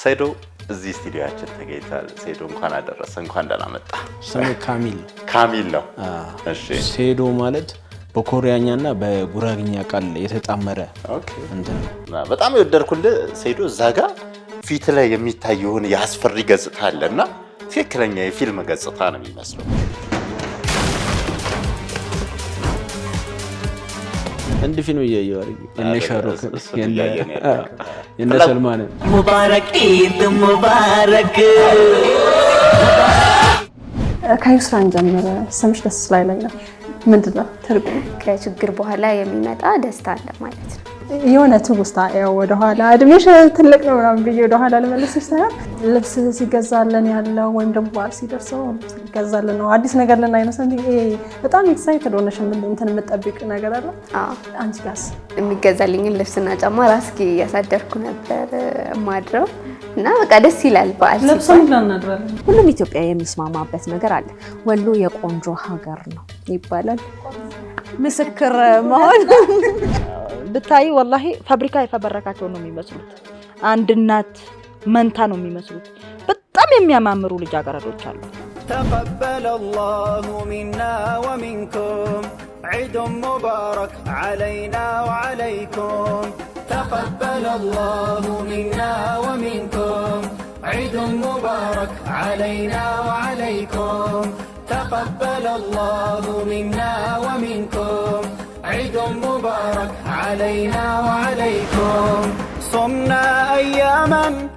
ሰይዶ እዚህ ስቱዲዮአችን ተገኝቷል። ሰይዶ እንኳን አደረሰ እንኳን ደህና መጣ። ስሜ ካሚል ነው። እሺ ሰይዶ ማለት በኮሪያኛና በጉራግኛ ቃል የተጣመረ እንትን በጣም የወደድኩልህ ሰይዶ እዛ ጋር ፊት ላይ የሚታየውን ያስፈሪ ገጽታ አለና ትክክለኛ የፊልም ገጽታ ነው የሚመስለው። እንደ ፊልም እያየሁ እነ ሻሩክ እነ ሰልማን ሙባረክ ኢድ ሙባረክ ከዩስራን ጀምረ ስምሽ ደስ ላይ ነው ምንድነው ትርጉም? ከችግር በኋላ የሚመጣ ደስታ አለ ማለት ነው። የሆነ ትውስታ ያው ወደ ኋላ እድሜሽ ትልቅ ነው ምናምን ብዬ ወደ ኋላ ልመልስሽ ሳይሆን ልብስ ሲገዛልን ያለው ወይም ደግሞ በዓል ሲደርሰው ሲገዛልን ነው አዲስ ነገር ልና አይነሰን በጣም ኤክሳይትድ ሆነሽ እንትን የምትጠብቅ ነገር አለ። አንቺ ጋርስ? የሚገዛልኝ ልብስና ጫማ ራስኪ ያሳደርኩ ነበር ማድረው እና በቃ ደስ ይላል። በዓል ለብሰን እናድራለን። ሁሉም ኢትዮጵያ የሚስማማበት ነገር አለ። ወሎ የቆንጆ ሀገር ነው ይባላል። ምስክር መሆን ብታይ ወላሂ ፋብሪካ የፈበረካቸው ነው የሚመስሉት። አንድ እናት መንታ ነው የሚመስሉት። በጣም የሚያማምሩ ልጃገረዶች አሉ። تقبل الله منا ومنكم عيد مبارك علينا وعليكم تقبل الله منا ومنكم عيد مبارك علينا وعليكم تقبل الله منا ومنكم عيد مبارك علينا وعليكم صمنا أياما